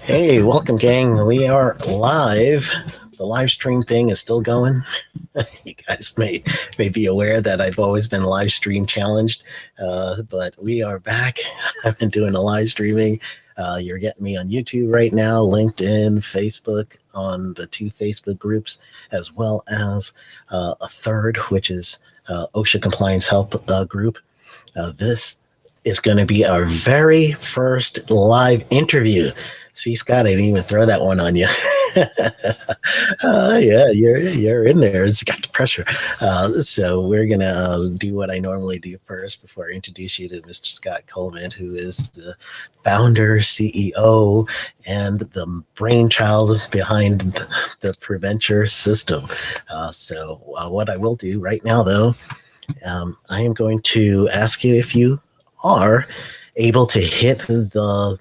Hey, welcome, gang. We are live. The live stream thing is still going. You guys may be aware that I've always been live stream challenged, but we are back. I've been doing a live streaming. You're getting me on YouTube right now, LinkedIn, Facebook, on the two Facebook groups, as well as a third, which is OSHA Compliance Help group. This is going to be our very first live interview. See, Scott, I didn't even throw that one on you. Yeah, you're in there. It's got the pressure. So we're gonna do what I normally do first before I introduce you to Mr. Scott Coleman, who is the founder, CEO, and the brainchild behind the Preventure system. What I will do right now, though, I am going to ask you if you are able to hit the,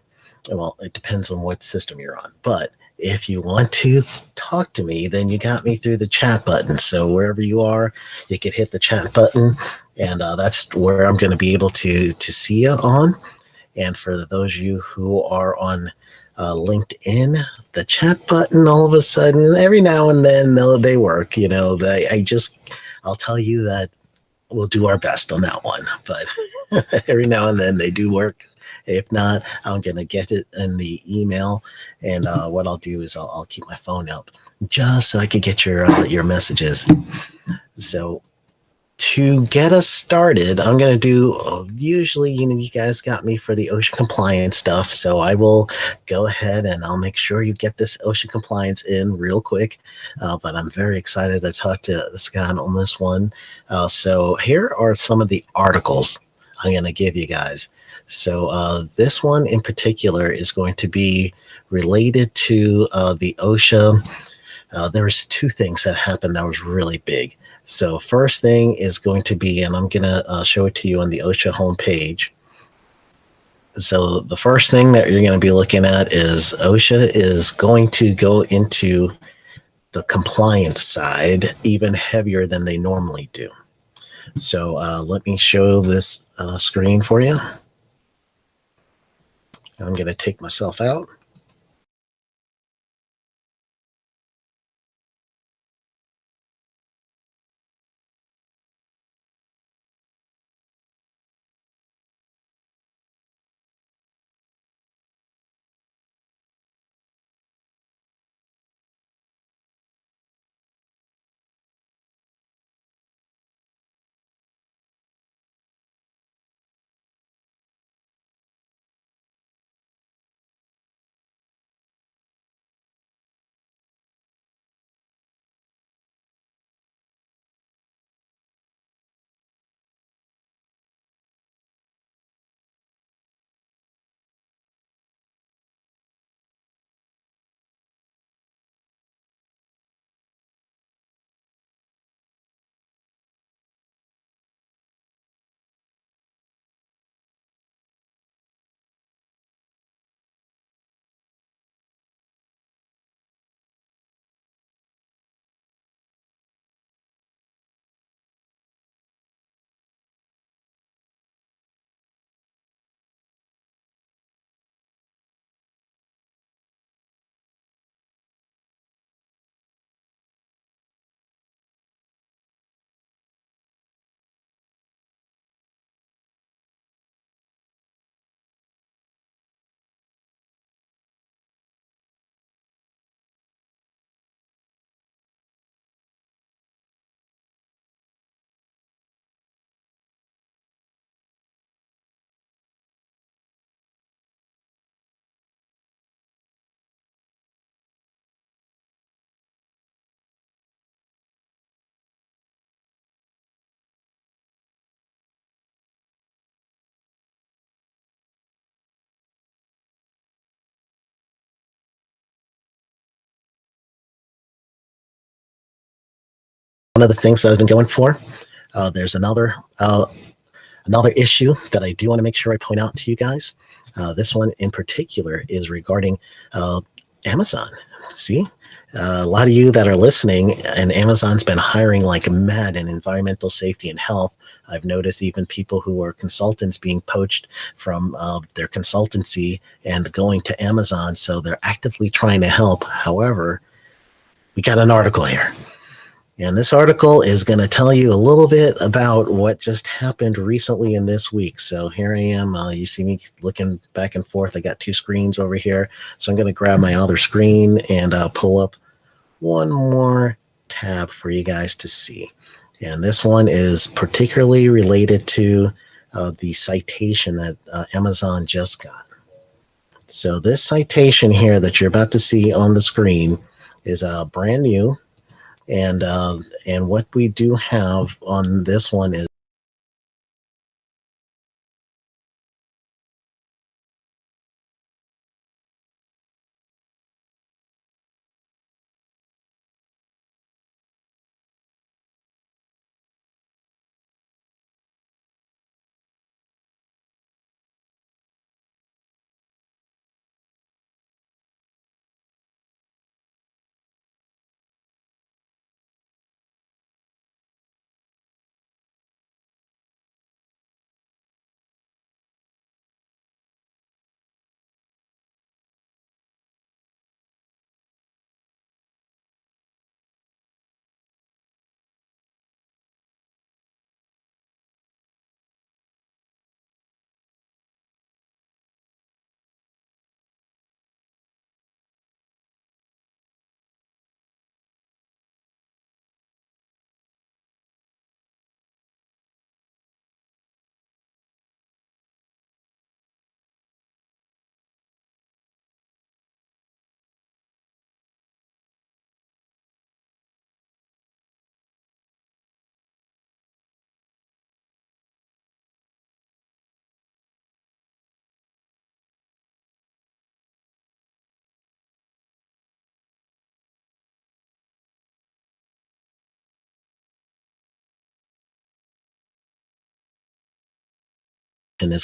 well, it depends on what system you're on, but if you want to talk to me, then you got me through the chat button. So wherever you are, you can hit the chat button, and that's where I'm going to be able to see you on. And for those of you who are on LinkedIn, the chat button, all of a sudden, every now and then, no, they work. I'll tell you that we'll do our best on that one, but every now and then they do work. If not, I'm gonna get it in the email, and what I'll do is I'll keep my phone up just so I can get your messages. So to get us started, I'm going to do, usually, you guys got me for the OSHA compliance stuff. So I will go ahead and I'll make sure you get this OSHA compliance in real quick. But I'm very excited to talk to Scott on this one. So here are some of the articles I'm going to give you guys. So this one in particular is going to be related to the OSHA. There's two things that happened that was really big. So first thing is going to be, and I'm going to show it to you on the OSHA homepage. So the first thing that you're going to be looking at is OSHA is going to go into the compliance side even heavier than they normally do. So let me show this screen for you. I'm going to take myself out. One of the things that I've been going for, there's another issue that I do want to make sure I point out to you guys. This one in particular is regarding Amazon. See, A lot of you that are listening, and Amazon's been hiring like mad in environmental safety and health. I've noticed even people who are consultants being poached from their consultancy and going to Amazon. So they're actively trying to help. However, we got an article here. And this article is going to tell you a little bit about what just happened recently in this week. So here I am. You see me looking back and forth. I got two screens over here. So I'm going to grab my other screen and pull up one more tab for you guys to see. And this one is particularly related to the citation that Amazon just got. So this citation here that you're about to see on the screen is brand new. And what we do have on this one is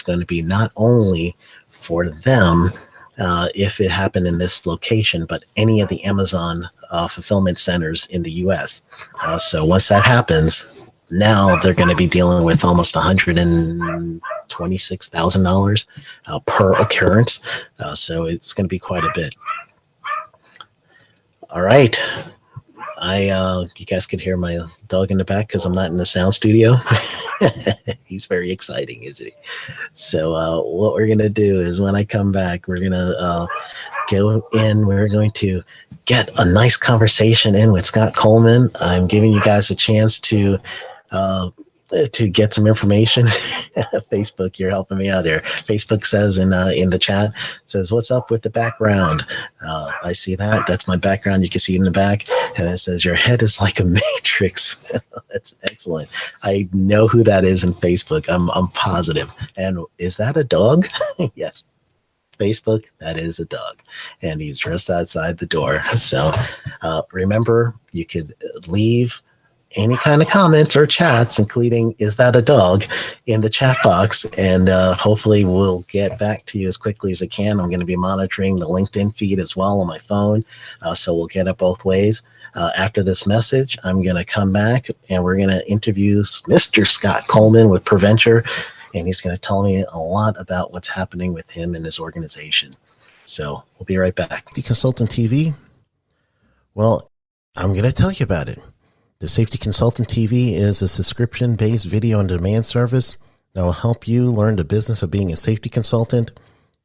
going to be not only for them if it happened in this location, but any of the Amazon fulfillment centers in the U.S. So once that happens, now they're going to be dealing with almost $126,000 per occurrence. So it's going to be quite a bit. All right. You guys could hear my dog in the back because I'm not in the sound studio. He's very exciting, isn't he? So what we're gonna do is when I come back, we're gonna go in. We're going to get a nice conversation in with Scott Coleman. I'm giving you guys a chance to get some information. Facebook, you're helping me out there. Facebook says in the chat, says, "What's up with the background?" I see that. That's my background. You can see it in the back, and it says, "Your head is like a matrix." That's excellent. I know who that is in Facebook. I'm positive. And is that a dog? Yes. Facebook, that is a dog, and he's just outside the door. So remember, you could leave any kind of comments or chats, including "is that a dog," in the chat box, and hopefully we'll get back to you as quickly as I can. I'm going to be monitoring the LinkedIn feed as well on my phone, so we'll get it both ways. After this message, I'm going to come back and we're going to interview Mr. Scott Coleman with Preventure, and he's going to tell me a lot about what's happening with him and his organization. So we'll be right back. Safety Consultant TV? Well, I'm going to tell you about it. The Safety Consultant TV is a subscription-based video on demand service that will help you learn the business of being a safety consultant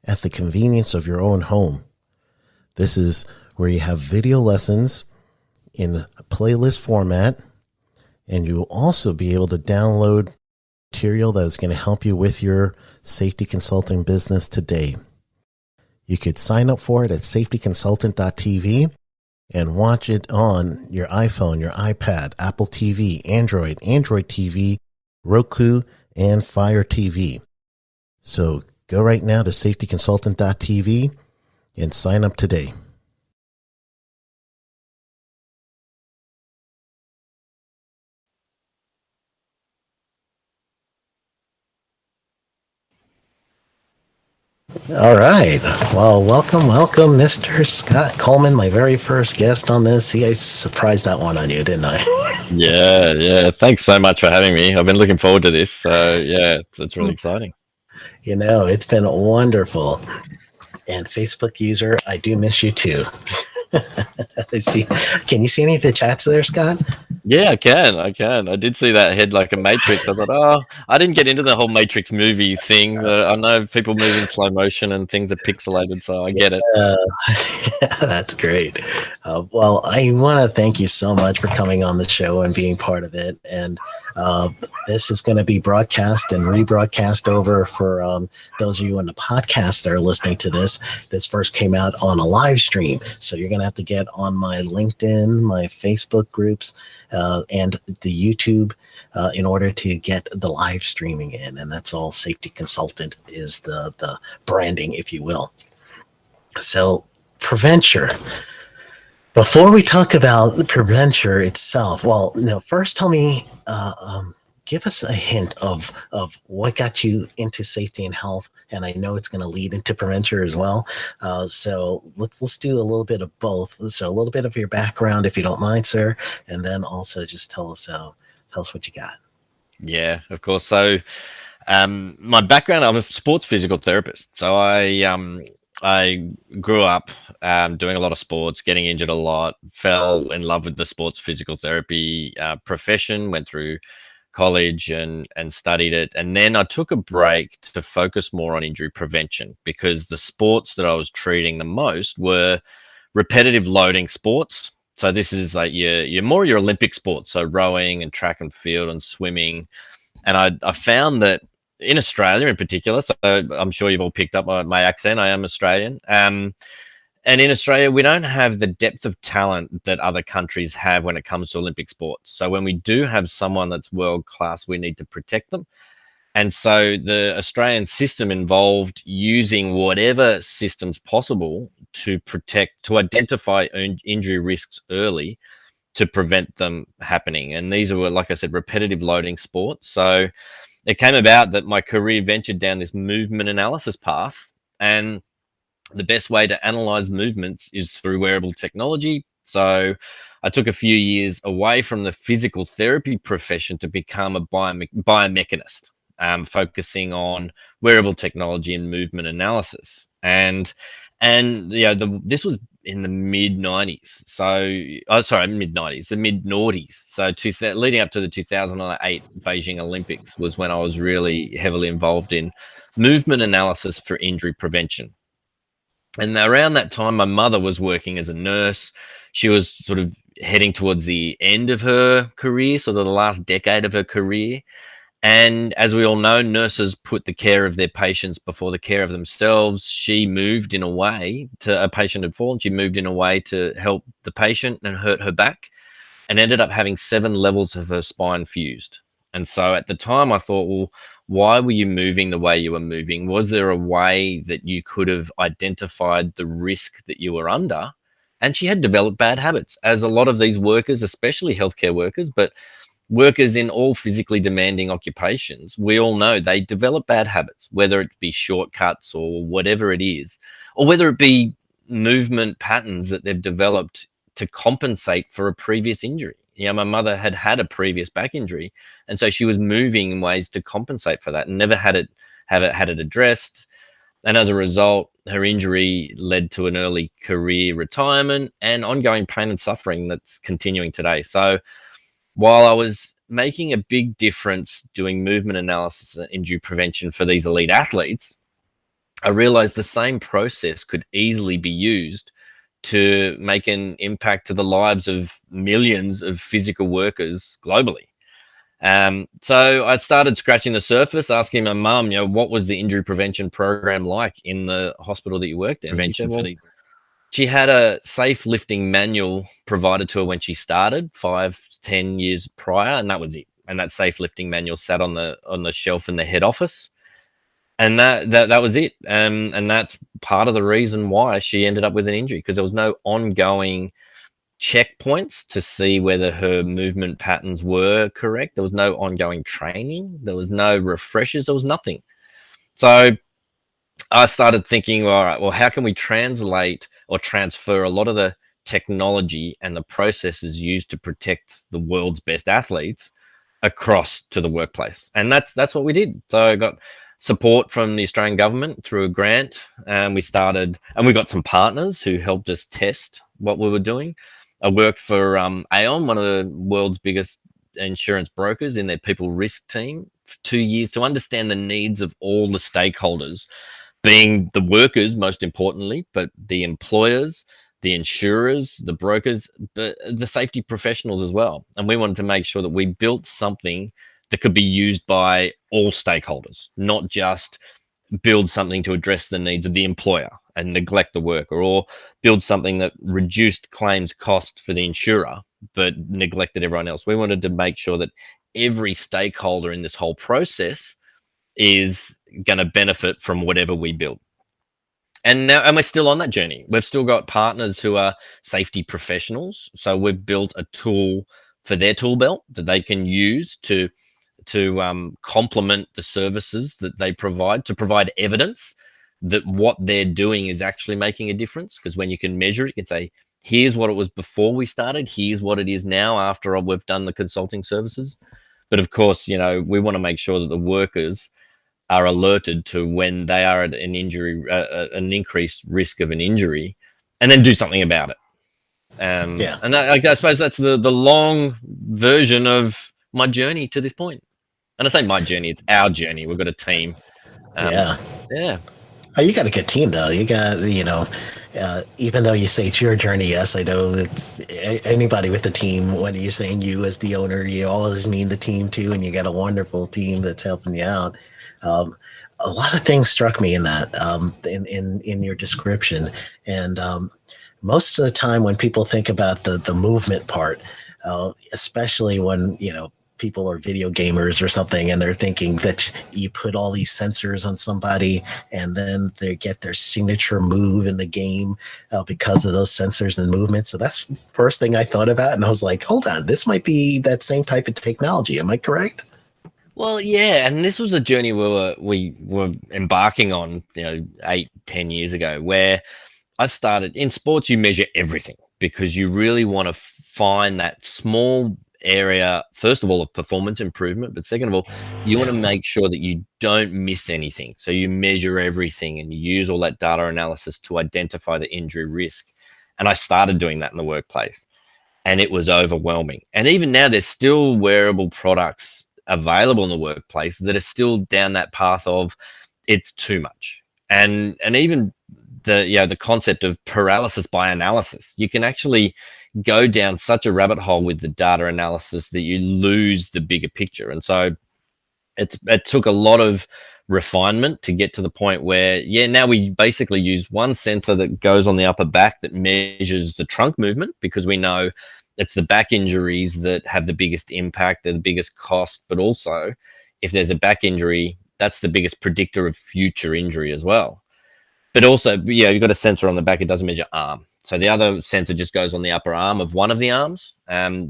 at the convenience of your own home. This is where you have video lessons in a playlist format, and you will also be able to download material that is going to help you with your safety consulting business today. You could sign up for it at safetyconsultant.tv and watch it on your iPhone, your iPad, Apple TV, Android TV, Roku, and Fire TV. So go right now to safetyconsultant.tv and sign up today. All right. Well, welcome, Mr. Scott Coleman, my very first guest on this. See, I surprised that one on you, didn't I? Yeah. Thanks so much for having me. I've been looking forward to this. So yeah, it's really exciting. It's been wonderful. And Facebook user, I do miss you too. I see. Can you see any of the chats there, Scott? Yeah, I can. I did see that head like a Matrix. I thought, oh, I didn't get into the whole Matrix movie thing, but I know people move in slow motion and things are pixelated, so I get it. That's great. Well, I want to thank you so much for coming on the show and being part of it. And this is going to be broadcast and rebroadcast over for those of you on the podcast that are listening to this. This first came out on a live stream. So you're going to have to get on my LinkedIn, my Facebook groups, and the YouTube in order to get the live streaming in. And that's all Safety Consultant is the branding, if you will. So Preventure. Before we talk about Preventure itself, well, first tell me, give us a hint of what got you into safety and health, and I know it's going to lead into Preventure as well. So let's do a little bit of both. So a little bit of your background, if you don't mind, sir, and then also just tell us what you got. Yeah, of course. So my background, I'm a sports physical therapist. So I grew up doing a lot of sports, getting injured a lot, fell in love with the sports physical therapy profession, went through college and studied it. And then I took a break to focus more on injury prevention because the sports that I was treating the most were repetitive loading sports. So this is like your Olympic sports, so rowing and track and field and swimming. And I found that in Australia in particular, so I'm sure you've all picked up my accent, I am Australian. And in Australia, we don't have the depth of talent that other countries have when it comes to Olympic sports. So when we do have someone that's world class, we need to protect them. And so the Australian system involved using whatever systems possible to identify injury risks early to prevent them happening. And these were, like I said, repetitive loading sports. So it came about that my career ventured down this movement analysis path. And the best way to analyze movements is through wearable technology. So I took a few years away from the physical therapy profession to become a biomechanist, focusing on wearable technology and movement analysis. And this was in the mid 90s. The mid noughties. So leading up to the 2008 Beijing Olympics was when I was really heavily involved in movement analysis for injury prevention. And around that time, my mother was working as a nurse. She was sort of heading towards the end of her career, sort of the last decade of her career. And as we all know, nurses put the care of their patients before the care of themselves. She moved in a way to a patient had fallen. She moved in a way to help the patient and hurt her back and ended up having 7 levels of her spine fused. And so at the time I thought, well, why were you moving the way you were moving? Was there a way that you could have identified the risk that you were under? And she had developed bad habits, as a lot of these workers, especially healthcare workers, but workers in all physically demanding occupations, we all know they develop bad habits, whether it be shortcuts or whatever it is, or whether it be movement patterns that they've developed to compensate for a previous injury. My mother had a previous back injury, and so she was moving in ways to compensate for that and never had it addressed. And as a result, her injury led to an early career retirement and ongoing pain and suffering that's continuing today. So while I was making a big difference doing movement analysis and injury prevention for these elite athletes, I realized the same process could easily be used to make an impact to the lives of millions of physical workers globally. So I started scratching the surface, asking my mum, what was the injury prevention program like in the hospital that you worked in? She had a safe lifting manual provided to her when she started 5-10 years prior, and that was it. And that safe lifting manual sat on the shelf in the head office. And that was it. And that's part of the reason why she ended up with an injury, because there was no ongoing checkpoints to see whether her movement patterns were correct. There was no ongoing training. There was no refreshers. There was nothing. So I started thinking, all right, well, how can we translate or transfer a lot of the technology and the processes used to protect the world's best athletes across to the workplace? And that's what we did. So I got support from the Australian government through a grant, and we started, and we got some partners who helped us test what we were doing. I worked for Aon, one of the world's biggest insurance brokers, in their people risk team for 2 years to understand the needs of all the stakeholders, being the workers most importantly, but the employers, the insurers, the brokers, the safety professionals as well. And we wanted to make sure that we built something that could be used by all stakeholders, not just build something to address the needs of the employer and neglect the worker, or build something that reduced claims cost for the insurer but neglected everyone else. We wanted to make sure that every stakeholder in this whole process is going to benefit from whatever we build. And now, and we're still on that journey. We've still got partners who are safety professionals. So we've built a tool for their tool belt that they can use to complement the services that they provide, to provide evidence that what they're doing is actually making a difference. Because when you can measure it, you can say, here's what it was before we started, here's what it is now after we've done the consulting services. But of course, you know, we want to make sure that the workers are alerted to when they are at an injury, an increased risk of an injury, and then do something about it. Yeah. And I suppose that's the long version of my journey to this point. And I say my journey, it's our journey. We've got a team. Yeah. Yeah. Oh, you got a good team, though. You got, even though you say it's your journey, yes, I know it's anybody with a team. When you're saying you as the owner, you always mean the team too, and you got a wonderful team that's helping you out. A lot of things struck me in that, in your description, and most of the time when people think about the movement part, especially when people are video gamers or something, and they're thinking that you put all these sensors on somebody and then they get their signature move in the game because of those sensors and movements. So that's the first thing I thought about. And I was like, hold on, this might be that same type of technology. Am I correct? Well, yeah, and this was a journey we were embarking on, 8-10 years ago, where I started in sports. You measure everything because you really want to find that small area, first of all, of performance improvement, but second of all, you want to make sure that you don't miss anything. So you measure everything and you use all that data analysis to identify the injury risk. And I started doing that in the workplace, and it was overwhelming. And even now, there's still wearable products available in the workplace that are still down that path of it's too much. And even the concept of paralysis by analysis, you can actually go down such a rabbit hole with the data analysis that you lose the bigger picture. And so it took a lot of refinement to get to the point where, now we basically use one sensor that goes on the upper back that measures the trunk movement, because we know it's the back injuries that have the biggest impact, they're the biggest cost, but also if there's a back injury, that's the biggest predictor of future injury as well. But also, you've got a sensor on the back, it doesn't measure arm. So the other sensor just goes on the upper arm of one of the arms.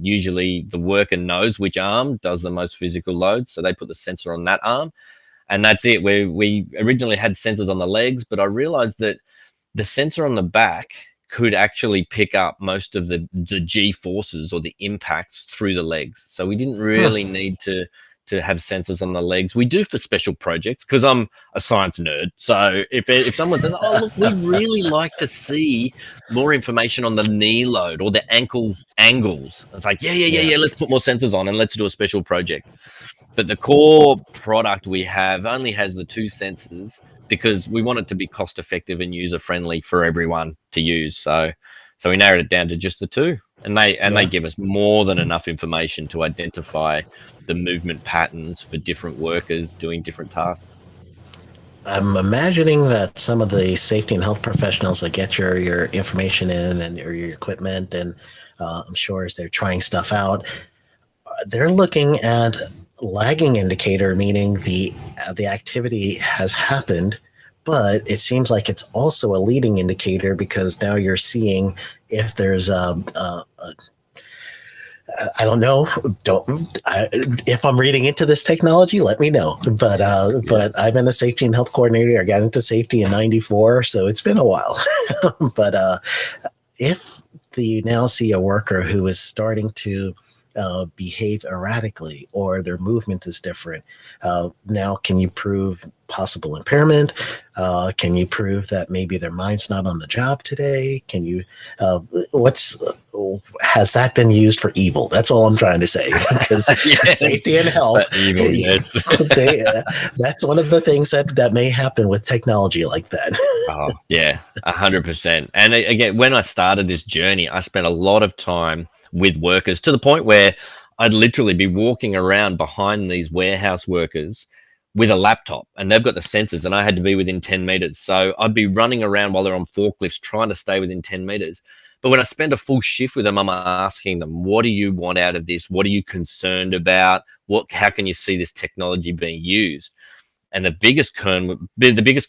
Usually the worker knows which arm does the most physical load, so they put the sensor on that arm. And that's it. We originally had sensors on the legs, but I realized that the sensor on the back could actually pick up most of the G forces or the impacts through the legs. So we didn't really need to have sensors on the legs. We do for special projects because I'm a science nerd. So if someone says, oh, look, we'd really like to see more information on the knee load or the ankle angles, it's like, yeah, let's put more sensors on and let's do a special project. But the core product we have only has the 2 sensors because we want it to be cost effective and user friendly for everyone to use. So we narrowed it down to just the 2, and they give us more than enough information to identify the movement patterns for different workers doing different tasks. I'm imagining that some of the safety and health professionals that get your information in and or your equipment, and I'm sure as they're trying stuff out, they're looking at lagging indicator, meaning the activity has happened, but it seems like it's also a leading indicator because now you're seeing if there's I don't know. If I'm reading into this technology, let me know. But I've been a safety and health coordinator. I got into safety in '94, so it's been a while. But if you now see a worker who is starting to behave erratically or their movement is different, now can you prove possible impairment? Can you prove that maybe their mind's not on the job today? Can you has that been used for evil? That's all I'm trying to say, because Yes, safety and health, evil, yes. that's one of the things that may happen with technology like that. Oh, yeah, 100%. And again, when I started this journey, I spent a lot of time with workers to the point where I'd literally be walking around behind these warehouse workers with a laptop, and they've got the sensors, and I had to be within 10 meters. So I'd be running around while they're on forklifts trying to stay within 10 meters. But when I spend a full shift with them, I'm asking them, what do you want out of this? What are you concerned about? How can you see this technology being used? And the biggest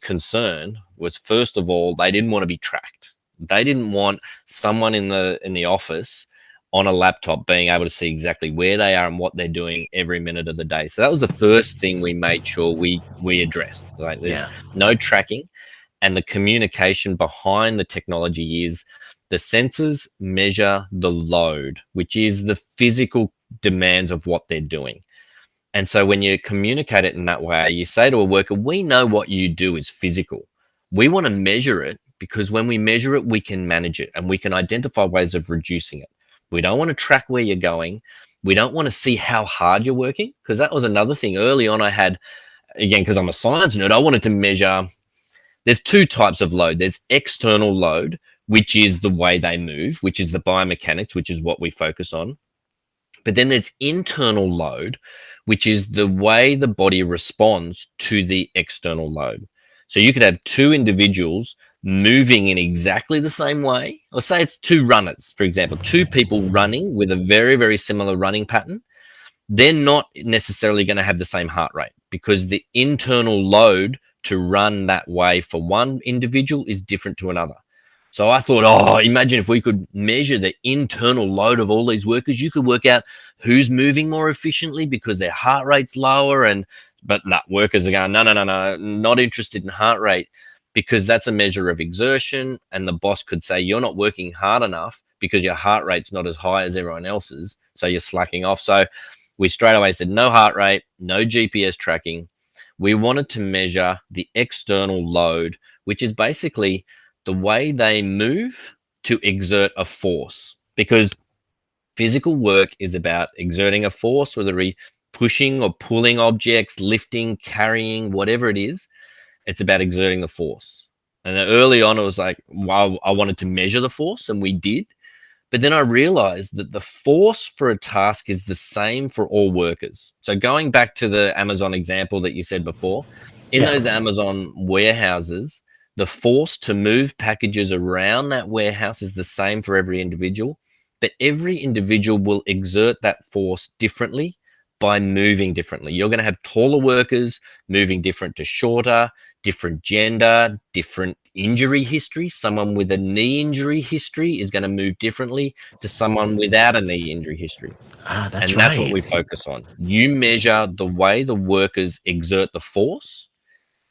concern was, first of all, they didn't want to be tracked. They didn't want someone in the office on a laptop being able to see exactly where they are and what they're doing every minute of the day. So that was the first thing we made sure we addressed. Like, there's no tracking, and the communication behind the technology is the sensors measure the load, which is the physical demands of what they're doing. And so when you communicate it in that way, you say to a worker, we know what you do is physical. We want to measure it, because when we measure it, we can manage it and we can identify ways of reducing it. We don't want to track where you're going. We don't want to see how hard you're working, because that was another thing early on I had, again, because I'm a science nerd, I wanted to measure. There's two types of load. There's external load, which is the way they move, which is the biomechanics, which is what we focus on. But then there's internal load, which is the way the body responds to the external load. So you could have two individuals moving in exactly the same way, or say it's two runners, for example, two people running with a very, very similar running pattern. They're not necessarily going to have the same heart rate, because the internal load to run that way for one individual is different to another. So I thought, imagine if we could measure the internal load of all these workers. You could work out who's moving more efficiently because their heart rate's lower. But workers are going, no, not interested in heart rate, because that's a measure of exertion. And the boss could say, you're not working hard enough because your heart rate's not as high as everyone else's, so you're slacking off. So we straight away said, no heart rate, no GPS tracking. We wanted to measure the external load, which is basically the way they move to exert a force, because physical work is about exerting a force, whether it be pushing or pulling objects, lifting, carrying, whatever it is. It's about exerting the force. And early on, it was like, wow, I wanted to measure the force, and we did. But then I realized that the force for a task is the same for all workers. So going back to the Amazon example that you said before, in those Amazon warehouses, the force to move packages around that warehouse is the same for every individual, but every individual will exert that force differently by moving differently. You're going to have taller workers moving different to shorter, different gender, different injury history. Someone with a knee injury history is going to move differently to someone without a knee injury history. That's what we focus on. You measure the way the workers exert the force.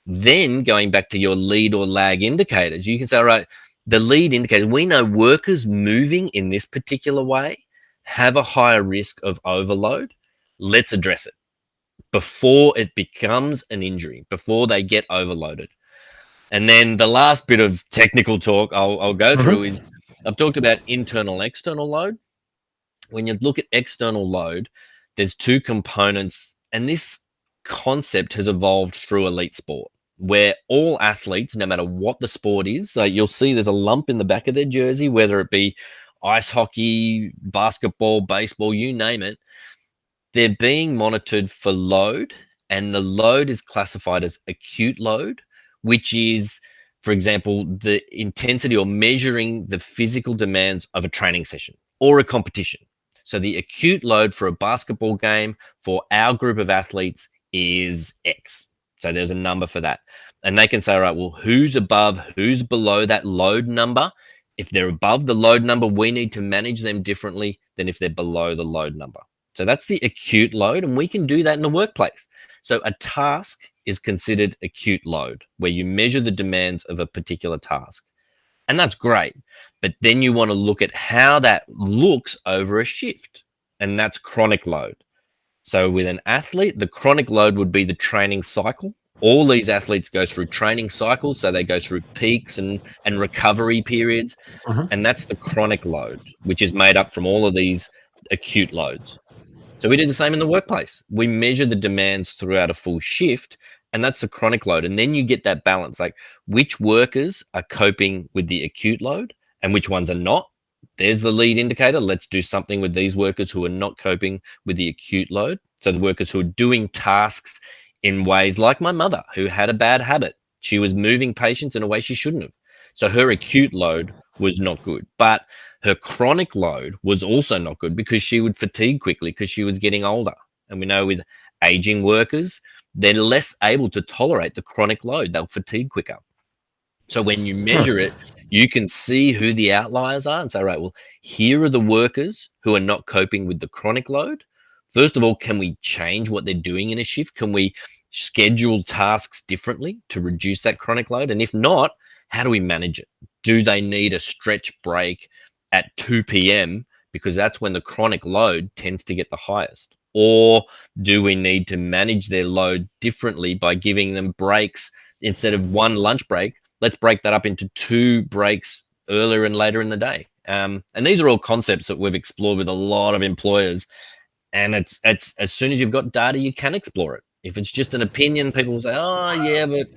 Then going back to your lead or lag indicators, you can say, all right, the lead indicators, we know workers moving in this particular way have a higher risk of overload. Let's address it before it becomes an injury, before they get overloaded. And then the last bit of technical talk I'll go through is, I've talked about internal, external load. When you look at external load, there's two components, and this concept has evolved through elite sport, where all athletes, no matter what the sport is, like you'll see there's a lump in the back of their jersey, whether it be ice hockey, basketball, baseball, you name it, they're being monitored for load, and the load is classified as acute load, which is, for example, the intensity or measuring the physical demands of a training session or a competition. So the acute load for a basketball game for our group of athletes is X. So there's a number for that. And they can say, all right, well, who's above, who's below that load number If they're above the load number, we need to manage them differently than if they're below the load number. So that's the acute load, and we can do that in the workplace. So a task is considered acute load, where you measure the demands of a particular task. And that's great. But then you want to look at how that looks over a shift, and that's chronic load. So with an athlete, the chronic load would be the training cycle. All these athletes go through training cycles, so they go through peaks and recovery periods, Mhm. and that's the chronic load, which is made up from all of these acute loads. So we do the same in the workplace. We measure the demands throughout a full shift, and that's the chronic load. And then you get that balance, like which workers are coping with the acute load and which ones are not. There's the lead indicator. Let's do something with these workers who are not coping with the acute load. So the workers who are doing tasks in ways like my mother, who had a bad habit. She was moving patients in a way she shouldn't have. So her acute load was not good. But her chronic load was also not good because she would fatigue quickly because she was getting older. And we know with aging workers, they're less able to tolerate the chronic load. They'll fatigue quicker. So when you measure it, you can see who the outliers are and say, right, well, here are the workers who are not coping with the chronic load. First of all, can we change what they're doing in a shift? Can we schedule tasks differently to reduce that chronic load? And if not, how do we manage it? Do they need a stretch break at 2 p.m. because that's when the chronic load tends to get the highest? Or do we need to manage their load differently by giving them breaks instead of one lunch break? Let's break that up into 2 breaks earlier and later in the day. And these are all concepts that we've explored with a lot of employers. And it's as soon as you've got data, you can explore it. If it's just an opinion, people will say, oh, yeah, but,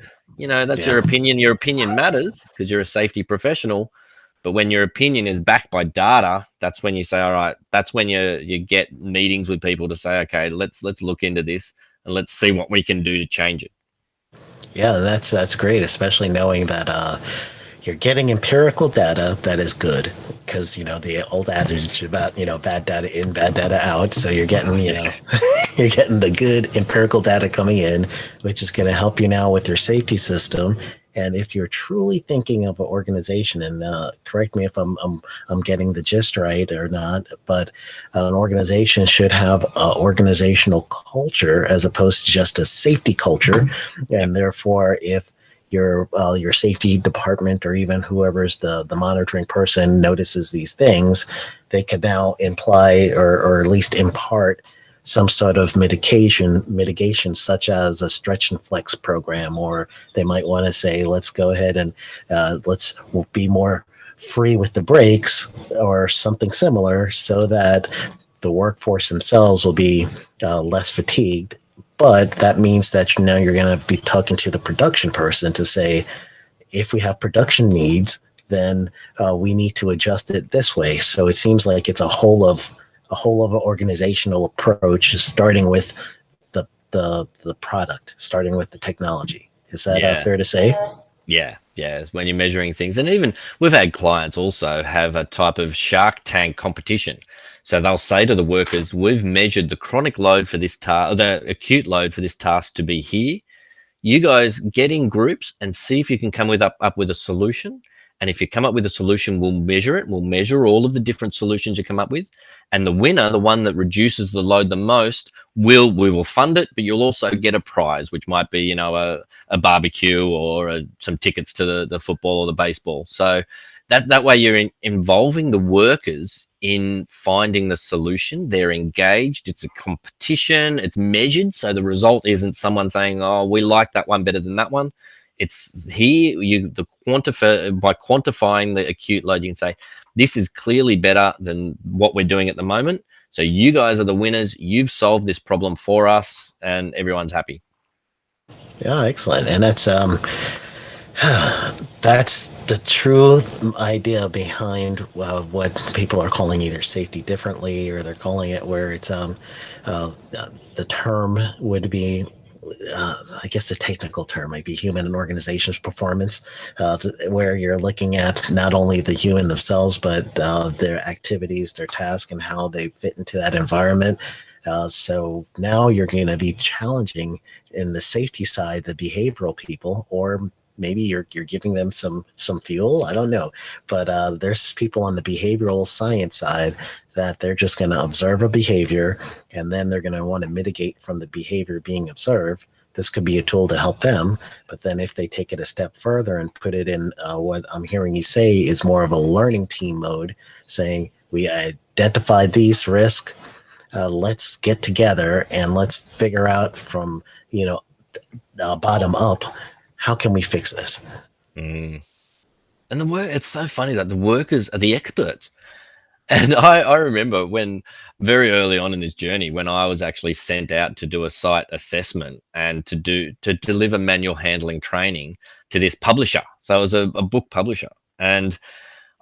that's your opinion. Your opinion matters because you're a safety professional. But when your opinion is backed by data, that's when you say, all right, that's when you get meetings with people to say, okay, let's look into this and let's see what we can do to change it. Yeah, that's great, especially knowing that you're getting empirical data that is good, because the old adage about bad data in, bad data out. So you're getting you're getting the good empirical data coming in, which is going to help you now with your safety system. And if you're truly thinking of an organization, and correct me if I'm getting the gist right or not, but an organization should have an organizational culture as opposed to just a safety culture. And therefore, if your safety department or even whoever's the monitoring person notices these things, they could now imply or at least impart some sort of mitigation, such as a stretch and flex program, or they might want to say, let's go ahead and let's be more free with the breaks or something similar, so that the workforce themselves will be less fatigued. But that means that now you're going to be talking to the production person to say, if we have production needs, then we need to adjust it this way. So it seems like it's a whole of an organizational approach, starting with the product, starting with the technology. Is that fair to say? Yeah, when you're measuring things. And even we've had clients also have a type of Shark Tank competition. So they'll say to the workers, we've measured the chronic load for this task, the acute load for this task to be here. You guys get in groups and see if you can come up with a solution. And if you come up with a solution, we'll measure it. We'll measure all of the different solutions you come up with. And the winner, the one that reduces the load the most, we will fund it, but you'll also get a prize, which might be, a barbecue or some tickets to the football or the baseball. So that way you're involving the workers in finding the solution. They're engaged. It's a competition. It's measured. So the result isn't someone saying, oh, we like that one better than that one. It's here by quantifying the acute load, you can say this is clearly better than what we're doing at the moment. So you guys are the winners. You've solved this problem for us, and everyone's happy. Yeah, excellent. And that's the true idea behind what people are calling either safety differently, or they're calling it where it's the term would be. I guess the technical term might be human and organizations performance, where you're looking at not only the human themselves, but their activities, their tasks, and how they fit into that environment. So now you're going to be challenging in the safety side, the behavioral people, or maybe you're giving them some fuel. I don't know, but there's people on the behavioral science side that they're just going to observe a behavior, and then they're going to want to mitigate from the behavior being observed. This could be a tool to help them, but then if they take it a step further and put it in what I'm hearing you say is more of a learning team mode, saying we identified these risks, let's get together and let's figure out from bottom up, how can we fix this? And it's so funny that the workers are the experts. And I remember when very early on in this journey, when I was actually sent out to do a site assessment and to deliver manual handling training to this publisher. So it was a book publisher, and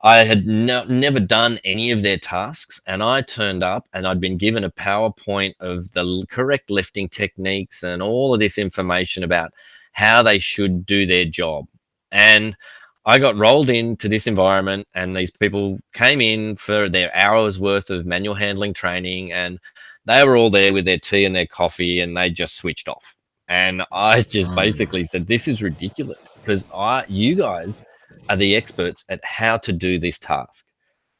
I had never done any of their tasks. And I turned up and I'd been given a PowerPoint of the correct lifting techniques and all of this information about how they should do their job. And I got rolled into this environment, and these people came in for their hours worth of manual handling training, and they were all there with their tea and their coffee, and they just switched off. And I just basically said, this is ridiculous, because you guys are the experts at how to do this task.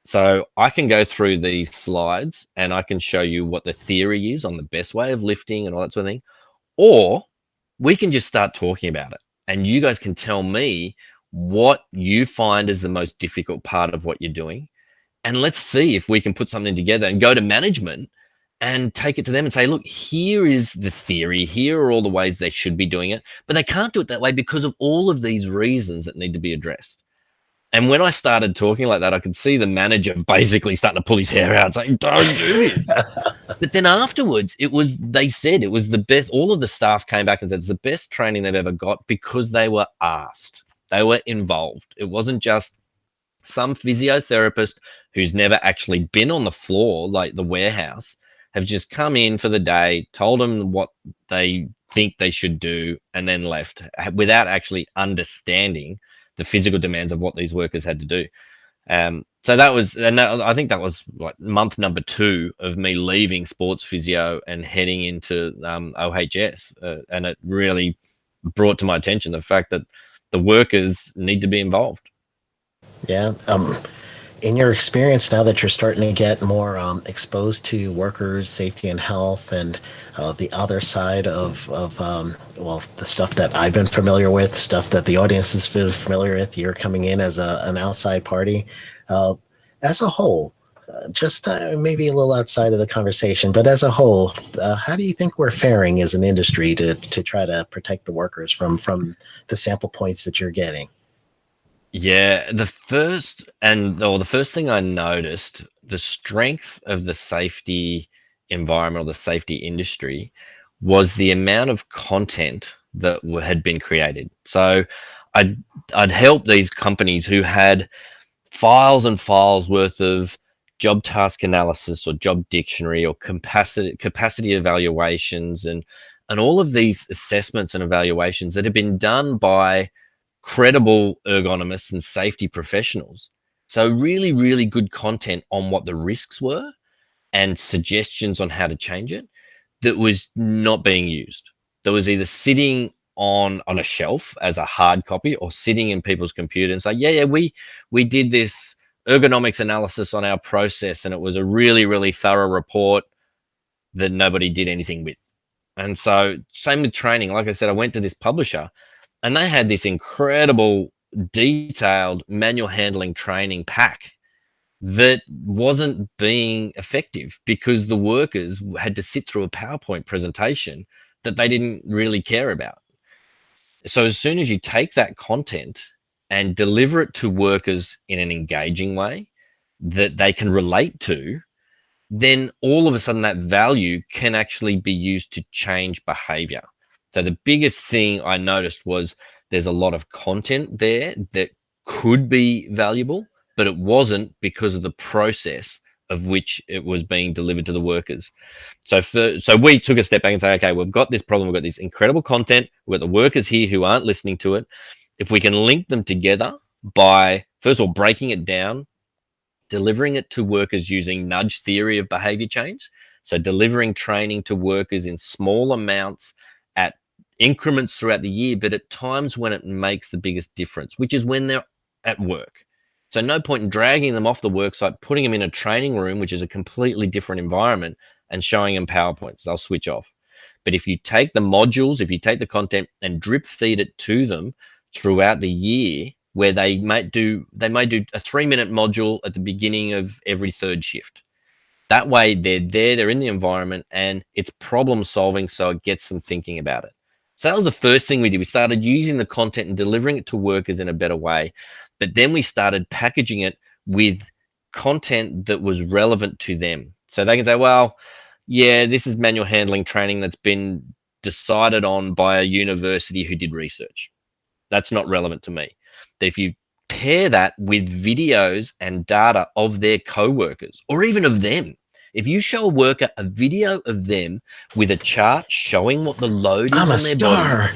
So I can go through these slides and I can show you what the theory is on the best way of lifting and all that sort of thing. Or we can just start talking about it, and you guys can tell me what you find is the most difficult part of what you're doing. And let's see if we can put something together and go to management and take it to them and say, look, here is the theory. Here are all the ways they should be doing it. But they can't do it that way because of all of these reasons that need to be addressed. And when I started talking like that, I could see the manager basically starting to pull his hair out, saying, don't do this. But then afterwards, they said it was the best. All of the staff came back and said it's the best training they've ever got because they were asked. They were involved. It wasn't just some physiotherapist who's never actually been on the floor, like the warehouse, have just come in for the day, told them what they think they should do, and then left without actually understanding the physical demands of what these workers had to do. So I think that was like month number 2 of me leaving sports physio and heading into OHS. And it really brought to my attention the fact that the workers need to be involved. Yeah. In your experience, now that you're starting to get more exposed to workers' safety and health, and the other side of the stuff that I've been familiar with, stuff that the audience has been familiar with, you're coming in as an outside party. As a whole, just maybe a little outside of the conversation, but as a whole, how do you think we're faring as an industry to try to protect the workers from the sample points that you're getting? Yeah, the first thing I noticed, the strength of the safety environment or the safety industry was the amount of content that had been created. So I'd help these companies who had files and files worth of job task analysis or job dictionary or capacity evaluations and all of these assessments and evaluations that had been done by credible ergonomists and safety professionals. So really, really good content on what the risks were and suggestions on how to change it that was not being used. That was either sitting on a shelf as a hard copy or sitting in people's computers and say, we did this ergonomics analysis on our process and it was a really, really thorough report that nobody did anything with. And so same with training. Like I said, I went to this publisher and they had this incredible detailed manual handling training pack that wasn't being effective because the workers had to sit through a PowerPoint presentation that they didn't really care about. So as soon as you take that content and deliver it to workers in an engaging way that they can relate to, then all of a sudden that value can actually be used to change behavior. So the biggest thing I noticed was there's a lot of content there that could be valuable, but it wasn't because of the process of which it was being delivered to the workers. So we took a step back and say, okay, we've got this problem. We've got this incredible content. We've got the workers here who aren't listening to it. If we can link them together by, first of all, breaking it down, delivering it to workers using nudge theory of behavior change. So delivering training to workers in small amounts at increments throughout the year, but at times when it makes the biggest difference, which is when they're at work. So no point in dragging them off the work site, putting them in a training room, which is a completely different environment, and showing them PowerPoints. They'll switch off. But if you take the modules, if you take the content and drip feed it to them throughout the year, where they might do a 3-minute module at the beginning of every third shift. That way they're there, they're in the environment, and it's problem solving, so it gets them thinking about it. So that was the first thing we did. We started using the content and delivering it to workers in a better way. But then we started packaging it with content that was relevant to them. So they can say, well, yeah, this is manual handling training that's been decided on by a university who did research. That's not relevant to me. But if you pair that with videos and data of their co-workers or even of them, if you show a worker a video of them with a chart showing what the load is on their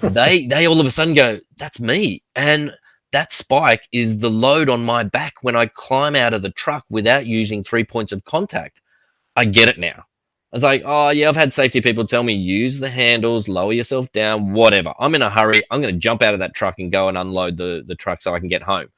body, they all of a sudden go, that's me. And that spike is the load on my back when I climb out of the truck without using 3 points of contact. I get it now. I was like, oh, yeah, I've had safety people tell me, use the handles, lower yourself down, whatever. I'm in a hurry. I'm going to jump out of that truck and go and unload the truck so I can get home.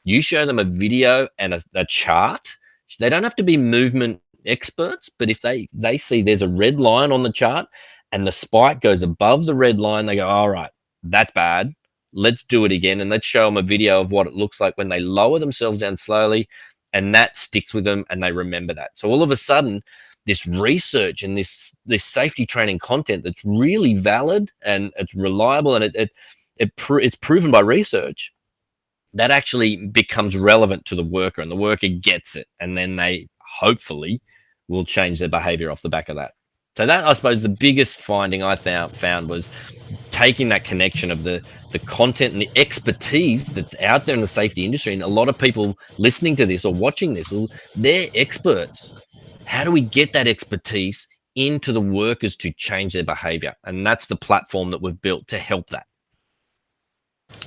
You show them a video and a chart. They don't have to be movement experts, but if they see there's a red line on the chart and the spike goes above the red line, they go, all right, that's bad. Let's do it again. And let's show them a video of what it looks like when they lower themselves down slowly, and that sticks with them and they remember that. So all of a sudden, this research and this safety training content that's really valid and it's reliable and it's proven by research, that actually becomes relevant to the worker, and the worker gets it, and then they hopefully will change their behavior off the back of that. So that, I suppose, the biggest finding I found was taking that connection of the content and the expertise that's out there in the safety industry. And a lot of people listening to this or watching this, well, they're experts. How do we get that expertise into the workers to change their behavior? And that's the platform that we've built to help that.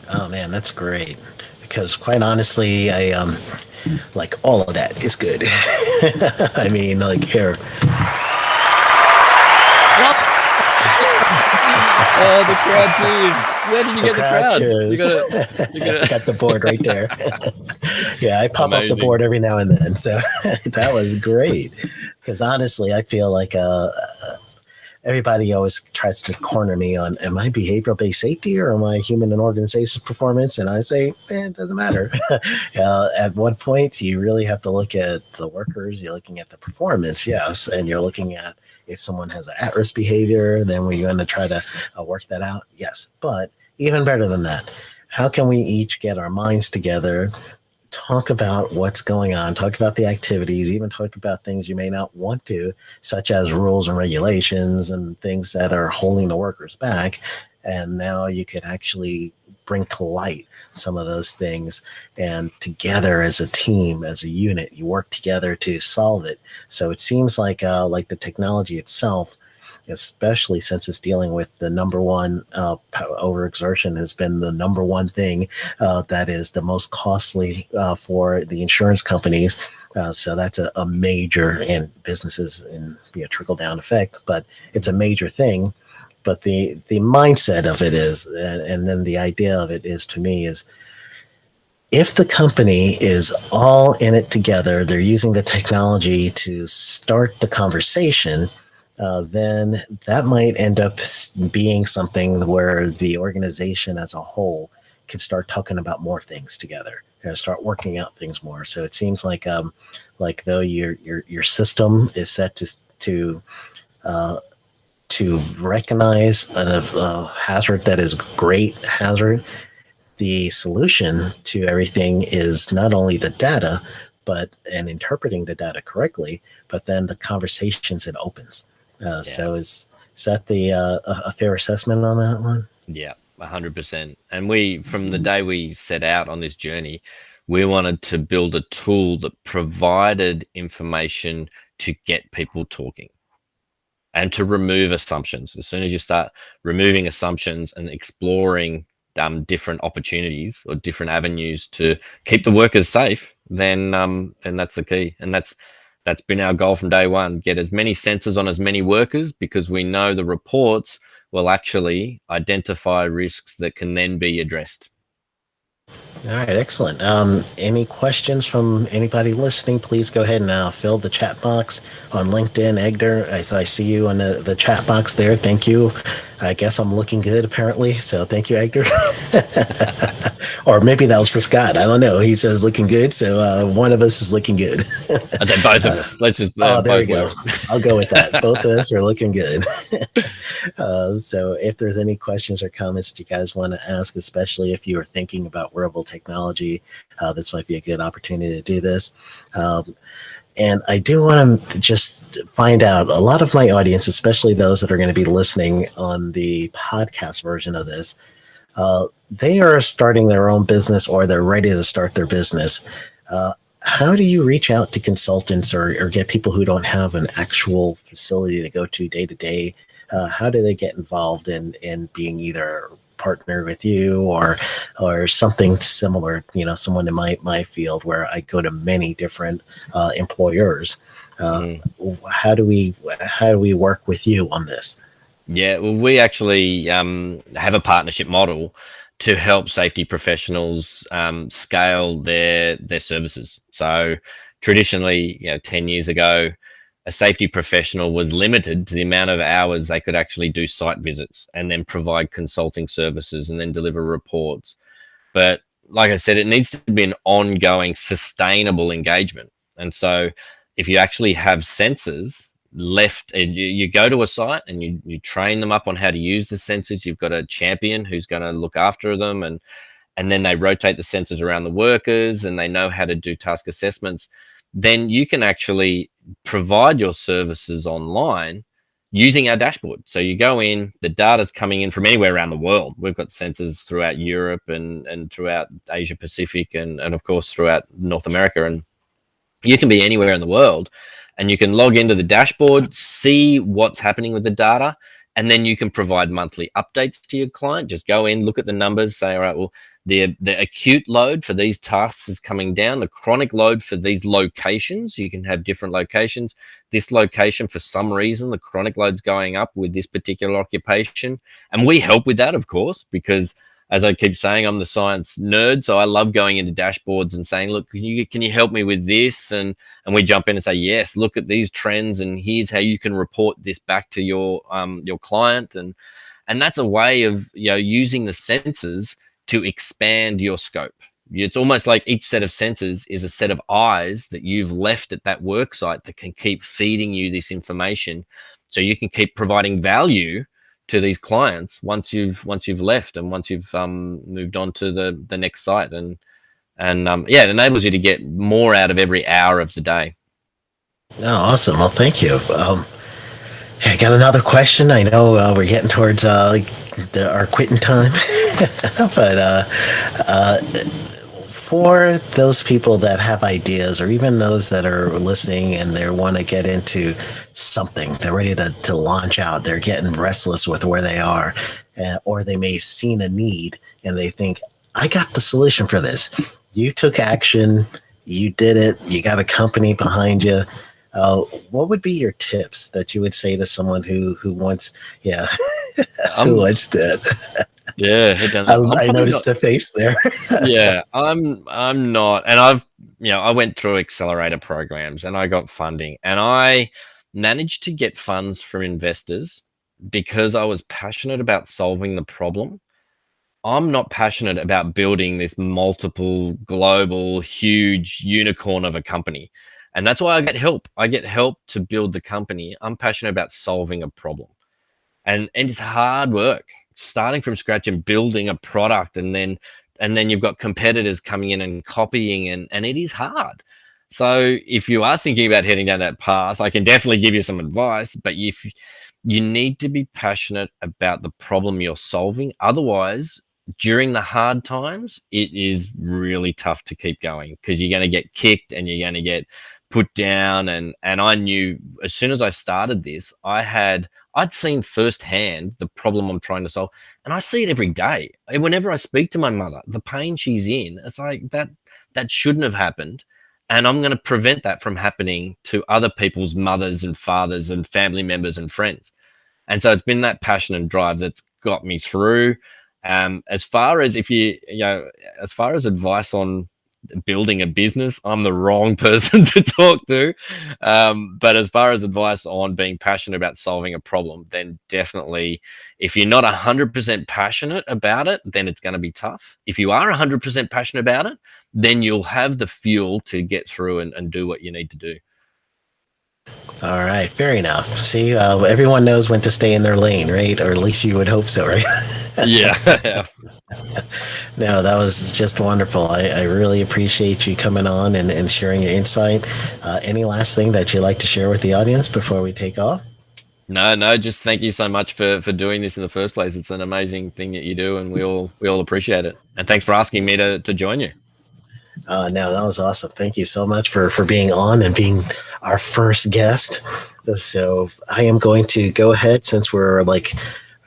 Oh man, that's great. Because quite honestly, I like all of that is good. I mean, like here. Oh, the crowd cheers. Where did you get the crowd? You gotta... I got the board right there. Yeah, I pop up the board every now and then. So that was great. Because honestly, I feel like everybody always tries to corner me on, am I behavioral-based safety or am I human and organizations performance? And I say, man, it doesn't matter. At one point, you really have to look at the workers. You're looking at the performance, yes. And you're looking at if someone has an at-risk behavior, then we're going to try to work that out, yes. But even better than that, how can we each get our minds together, talk about what's going on, talk about the activities, even talk about things you may not want to, such as rules and regulations and things that are holding the workers back. And now you could actually bring to light some of those things, and together as a team, as a unit, you work together to solve it. So it seems like the technology itself, especially since it's dealing with the number one overexertion, has been the number one thing that is the most costly for the insurance companies. So that's a major, and businesses in trickle down effect, but it's a major thing. But the mindset of it is, and then the idea of it is, to me, is if the company is all in it together, they're using the technology to start the conversation, then that might end up being something where the organization as a whole can start talking about more things together and start working out things more. So it seems like though your system is set to recognize a hazard that is great hazard, the solution to everything is not only the data, and interpreting the data correctly, but then the conversations it opens. So is that a fair assessment on that one? Yeah, 100%. And from the day we set out on this journey, we wanted to build a tool that provided information to get people talking and to remove assumptions. As soon as you start removing assumptions and exploring different opportunities or different avenues to keep the workers safe, then that's the key. And that's been our goal from day one. Get as many sensors on as many workers, because we know the reports will actually identify risks that can then be addressed. All right, excellent. Any questions from anybody listening? Please go ahead and fill the chat box on LinkedIn. Edgar, I see you on the chat box there. Thank you. I guess I'm looking good, apparently. So thank you, Edgar. Or maybe that was for Scott. I don't know. He says looking good. So one of us is looking good. I think both of us. Let's just there we both go. I'll go with that. Both of us are looking good. So if there's any questions or comments that you guys want to ask, especially if you are thinking about wearable technology, this might be a good opportunity to do this. And I do want to just find out, a lot of my audience, especially those that are going to be listening on the podcast version of this, they are starting their own business or they're ready to start their business. How do you reach out to consultants or get people who don't have an actual facility to go to day to day? How do they get involved in being either partner with you or something similar, someone in my field where I go to many different employers? How do we work with you on this? Yeah, well, we actually have a partnership model to help safety professionals scale their services. So traditionally, 10 years ago, a safety professional was limited to the amount of hours they could actually do site visits and then provide consulting services and then deliver reports. But like I said, it needs to be an ongoing, sustainable engagement. And so if you actually have sensors left, and you go to a site and you train them up on how to use the sensors, you've got a champion who's going to look after them, and then they rotate the sensors around the workers and they know how to do task assessments, then you can actually provide your services online using our dashboard. So you go in, the data's coming in from anywhere around the world. We've got sensors throughout Europe and throughout Asia Pacific and of course throughout North America, and you can be anywhere in the world and you can log into the dashboard, see what's happening with the data, and then you can provide monthly updates to your client. Just go in, look at the numbers, say, all right, well, the acute load for these tasks is coming down. The chronic load for these locations, you can have different locations. This location, for some reason, the chronic load's going up with this particular occupation. And we help with that, of course, because as I keep saying, I'm the science nerd, so I love going into dashboards and saying, look, can you help me with this? And we jump in and say, yes, look at these trends, and here's how you can report this back to your client. And that's a way of using the sensors to expand your scope. It's almost like each set of sensors is a set of eyes that you've left at that work site that can keep feeding you this information, so you can keep providing value to these clients once you've left and once you've moved on to the next site, and it enables you to get more out of every hour of the day. Oh, awesome. Well, thank you. I got another question. I know we're getting towards our quitting time, but for those people that have ideas, or even those that are listening and they want to get into something, they're ready to launch out, they're getting restless with where they are, or they may have seen a need and they think, I got the solution for this. You took action, you did it, you got a company behind you. What would be your tips that you would say to someone who wants, who wants that? Yeah, I noticed a face there. Yeah, I'm not, and I went through accelerator programs and I got funding and I managed to get funds from investors because I was passionate about solving the problem. I'm not passionate about building this multiple global huge unicorn of a company. And that's why I get help. I get help to build the company. I'm passionate about solving a problem. And it's hard work starting from scratch and building a product, and then you've got competitors coming in and copying, and it is hard. So if you are thinking about heading down that path, I can definitely give you some advice, but if you need to be passionate about the problem you're solving. Otherwise, during the hard times, it is really tough to keep going because you're going to get kicked and you're going to get put down. And I knew as soon as I started this, I'd seen firsthand the problem I'm trying to solve, and I see it every day. And whenever I speak to my mother, the pain she's in, it's like that shouldn't have happened. And I'm going to prevent that from happening to other people's mothers and fathers and family members and friends. And so it's been that passion and drive that's got me through. As far as as far as advice on building a business, I'm the wrong person to talk to. But as far as advice on being passionate about solving a problem, then definitely, if you're not 100% passionate about it, then it's going to be tough. If you are 100% passionate about it, then you'll have the fuel to get through and do what you need to do. All right, fair enough. See, everyone knows when to stay in their lane, right? Or at least you would hope so, right? Yeah. No, that was just wonderful. I really appreciate you coming on and sharing your insight. Any last thing that you'd like to share with the audience before we take off? No, just thank you so much for doing this in the first place. It's an amazing thing that you do, and we all appreciate it. And thanks for asking me to join you. No, that was awesome. Thank you so much for being on and being our first guest. So I am going to go ahead, since we're like,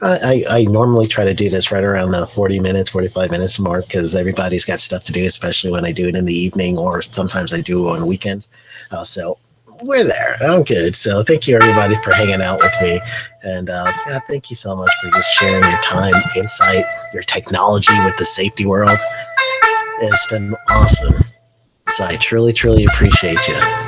I normally try to do this right around the 40 minutes, 45 minutes mark, because everybody's got stuff to do, especially when I do it in the evening, or sometimes I do on weekends. So we're there. I'm good. So thank you, everybody, for hanging out with me. And Scott, thank you so much for just sharing your time, insight, your technology with the safety world. It's been awesome. So I truly, truly appreciate you.